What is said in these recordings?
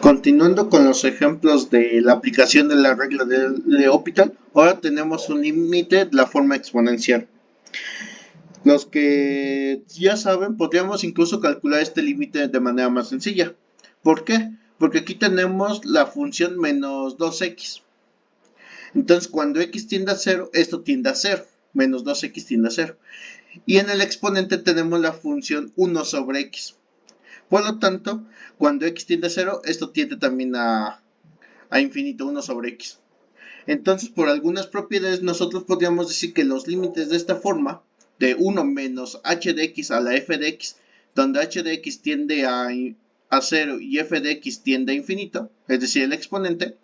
Continuando con los ejemplos de la aplicación de la regla de L'Hopital, ahora tenemos un límite de la forma exponencial. Los que ya saben, podríamos incluso calcular este límite de manera más sencilla. ¿Por qué? Porque aquí tenemos la función menos 2x. Entonces, cuando x tiende a 0, esto tiende a 0. Menos 2x tiende a 0. Y en el exponente tenemos la función 1 sobre x. Por lo tanto, cuando x tiende a 0, esto tiende también a infinito, 1 sobre x. Entonces, por algunas propiedades, nosotros podríamos decir que los límites de esta forma, de 1 menos h de x a la f de x, donde h de x tiende a 0 y f de x tiende a infinito, es decir, el exponente,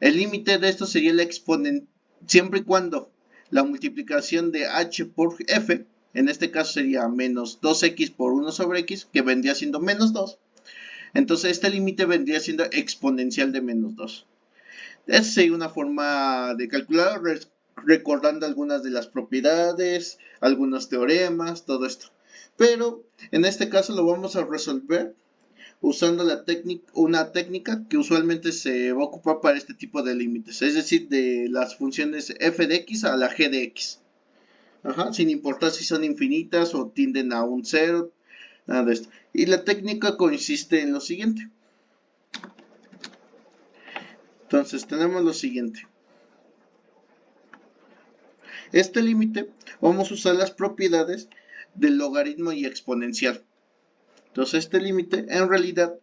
el límite de esto sería el exponente siempre y cuando la multiplicación de h por f, en este caso sería menos 2x por 1 sobre x, que vendría siendo menos 2. Entonces este límite vendría siendo exponencial de menos 2. Esa sería una forma de calcular recordando algunas de las propiedades, algunos teoremas, todo esto. Pero en este caso lo vamos a resolver usando una técnica que usualmente se va a ocupar para este tipo de límites, es decir, de las funciones f de x a la g de x. Ajá, sin importar si son infinitas o tienden a un cero, nada de esto. Y la técnica consiste en lo siguiente. Entonces tenemos lo siguiente. Este límite vamos a usar las propiedades del logaritmo y exponencial. Entonces este límite en realidad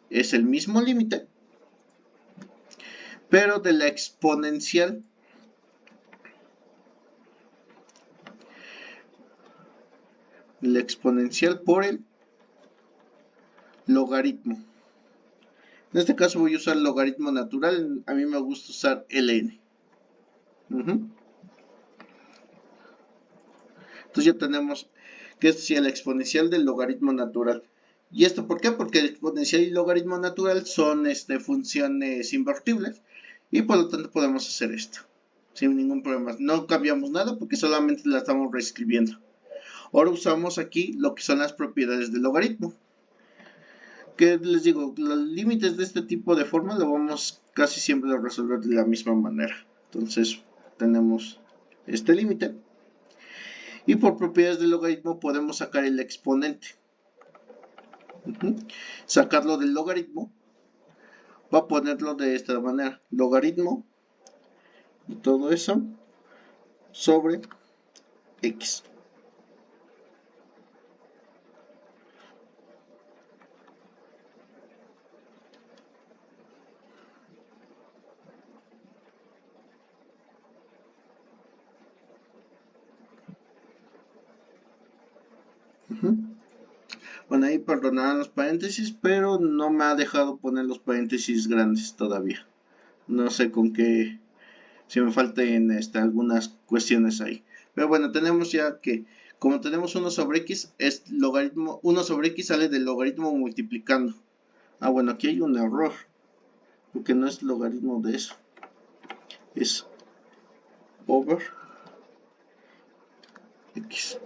es el mismo límite, pero de la exponencial por el logaritmo. En este caso voy a usar el logaritmo natural, a mí me gusta usar ln. Entonces ya tenemos que es el exponencial del logaritmo natural. ¿Y esto por qué? Porque el exponencial y el logaritmo natural son funciones invertibles y por lo tanto podemos hacer esto sin ningún problema. No cambiamos nada porque solamente la estamos reescribiendo. Ahora usamos aquí lo que son las propiedades del logaritmo. Que les digo, los límites de este tipo de forma lo vamos casi siempre a resolver de la misma manera. Entonces tenemos este límite y por propiedades del logaritmo podemos sacar el exponente. Sacarlo del logaritmo va a ponerlo de esta manera: logaritmo y todo eso sobre x. Bueno, ahí perdonarán los paréntesis, pero no me ha dejado poner los paréntesis grandes todavía. No sé con qué, si me faltan algunas cuestiones ahí. Pero bueno, tenemos ya que, como tenemos 1 sobre x, es logaritmo, 1 sobre x sale del logaritmo multiplicando. Ah, bueno, aquí hay un error, porque no es logaritmo de eso, es over x.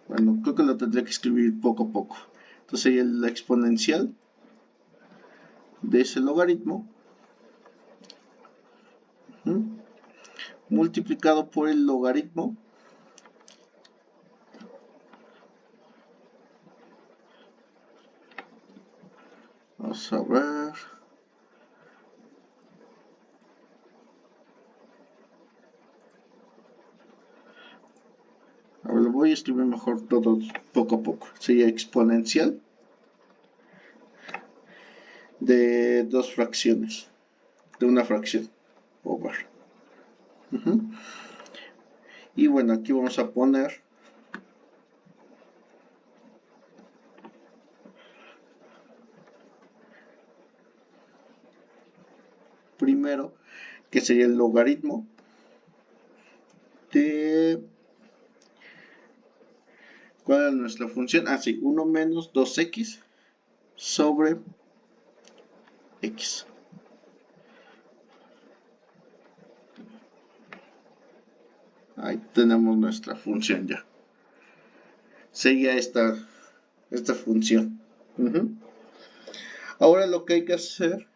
Bueno, creo que lo tendré que escribir poco a poco. Entonces sería la exponencial de ese logaritmo multiplicado por el logaritmo vamos a ver lo voy a escribir mejor todo poco a poco. Sería exponencial de dos fracciones, de una fracción, over. Y bueno, aquí vamos a poner primero, que sería el logaritmo de... ¿Cuál es nuestra función? Ah, sí, 1 menos 2x sobre x. Ahí tenemos nuestra función ya. Sería esta función. Ahora lo que hay que hacer,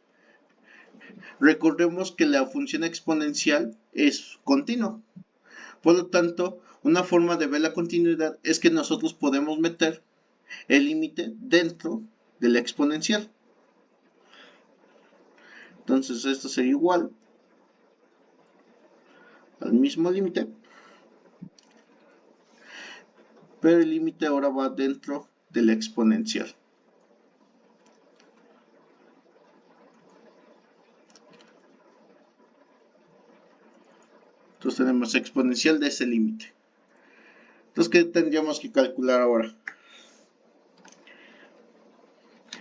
recordemos que la función exponencial es continua. Por lo tanto, una forma de ver la continuidad es que nosotros podemos meter el límite dentro de la exponencial. Entonces esto sería igual al mismo límite, pero el límite ahora va dentro de la exponencial. Entonces tenemos exponencial de ese límite. Entonces, ¿qué tendríamos que calcular ahora?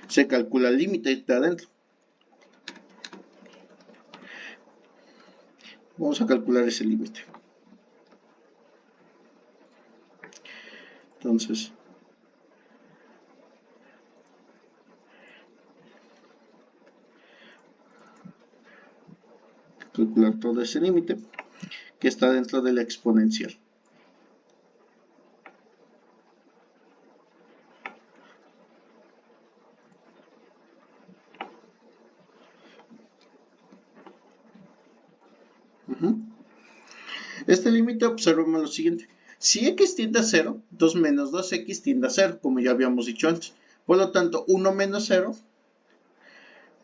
Se calcula el límite de adentro. Vamos a calcular ese límite. Entonces, calcular todo ese límite que está dentro de la exponencial. Este límite observemos lo siguiente. Si x tiende a 0, 2 menos 2x tiende a 0, como ya habíamos dicho antes. Por lo tanto, 1 menos 0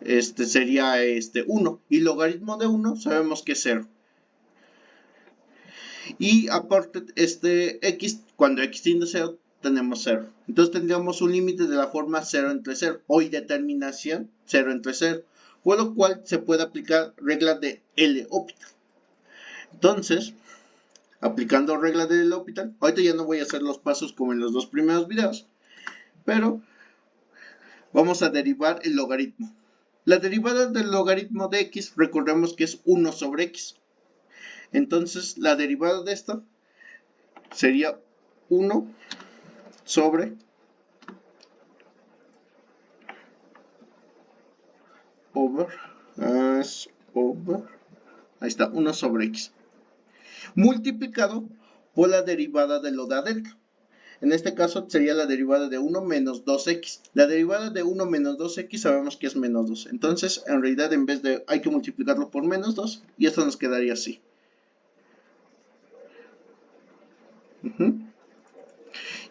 sería 1. Y logaritmo de 1 sabemos que es 0. Y aparte, x, cuando x tiende a 0, tenemos 0. Entonces tendríamos un límite de la forma 0 entre 0 o indeterminación 0 entre 0. Por lo cual se puede aplicar regla de L'Hopital. Entonces, aplicando regla de L'Hopital, ahorita ya no voy a hacer los pasos como en los dos primeros videos, pero vamos a derivar el logaritmo. La derivada del logaritmo de x, recordemos que es 1 sobre x. Entonces, la derivada de esto sería 1 sobre ahí está, 1 sobre x, multiplicado por la derivada de lo de adentro. En este caso sería la derivada de 1 menos 2x. La derivada de 1 menos 2x sabemos que es menos 2. Entonces, en realidad, en vez de hay que multiplicarlo por menos 2 y esto nos quedaría así.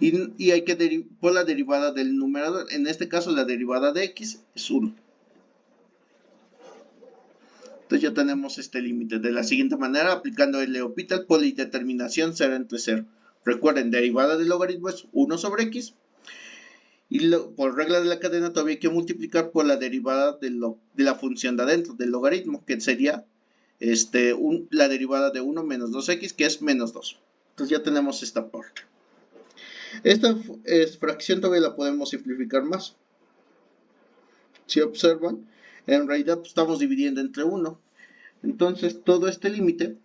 Y hay que por la derivada del numerador. En este caso, la derivada de x es 1. Entonces ya tenemos este límite de la siguiente manera, aplicando el L'Hopital por la indeterminación 0 entre 0. Recuerden, derivada del logaritmo es 1 sobre x. Y por regla de la cadena todavía hay que multiplicar por la derivada de la función de adentro, del logaritmo, que sería la derivada de 1 menos 2x, que es menos 2. Entonces ya tenemos esta parte. Esta fracción todavía la podemos simplificar más. Si observan, en realidad estamos dividiendo entre 1. Entonces todo este límite,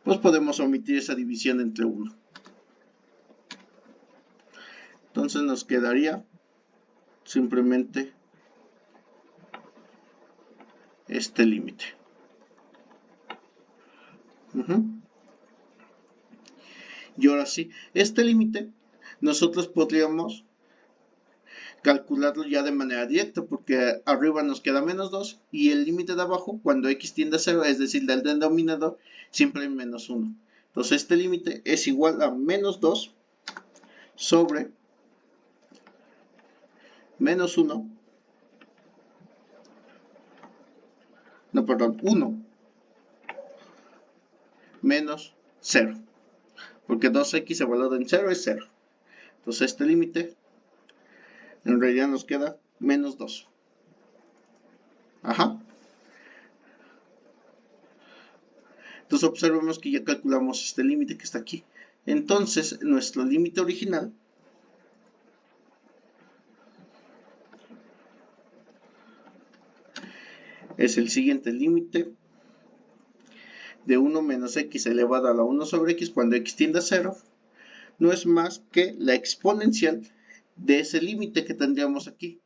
pues podemos omitir esa división entre 1. Entonces nos quedaría simplemente este límite. Y ahora sí, este límite nosotros podríamos calcularlo ya de manera directa, porque arriba nos queda menos 2 y el límite de abajo, cuando x tiende a 0, es decir, del denominador, siempre hay menos 1. Entonces este límite es igual a menos 2 sobre menos 1, no, perdón, 1 menos 0, porque 2x evaluado en 0 es 0. Entonces este límite en realidad nos queda menos 2. Ajá. Entonces observemos que ya calculamos este límite que está aquí. Entonces nuestro límite original es el siguiente: límite de 1 menos x elevado a la 1 sobre x cuando x tiende a 0 no es más que la exponencial de ese límite que tendríamos aquí.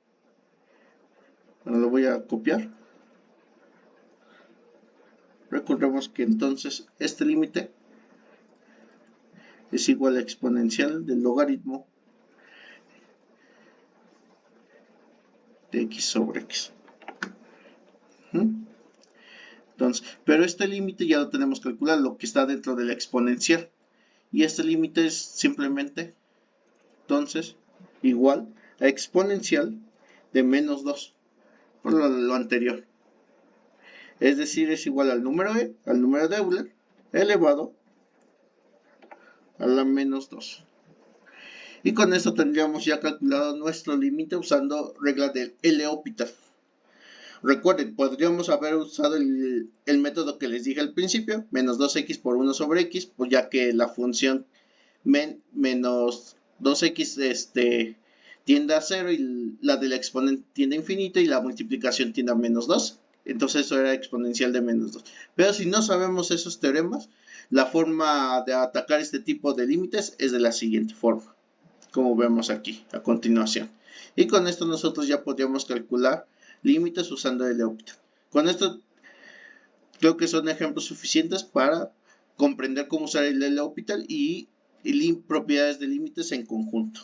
Bueno, lo voy a copiar. Recordemos que entonces este límite es igual a exponencial del logaritmo de x sobre x. Entonces, pero este límite ya lo tenemos calculado, lo que está dentro de la exponencial. Y este límite es simplemente, entonces, igual a exponencial de menos 2, por lo anterior. Es decir, es igual al número e, al número de Euler, elevado a la menos 2. Y con esto tendríamos ya calculado nuestro límite usando regla del L'Hopital. Recuerden, podríamos haber usado el método que les dije al principio, menos 2x por 1 sobre x, pues ya que la función menos 2x tiende a 0 y la del exponente tiende a infinito y la multiplicación tiende a menos 2. Entonces eso era exponencial de menos 2. Pero si no sabemos esos teoremas, la forma de atacar este tipo de límites es de la siguiente forma, como vemos aquí a continuación. Y con esto nosotros ya podríamos calcular límites usando el L'Hopital. Con esto creo que son ejemplos suficientes para comprender cómo usar el L'Hopital y propiedades de límites en conjunto.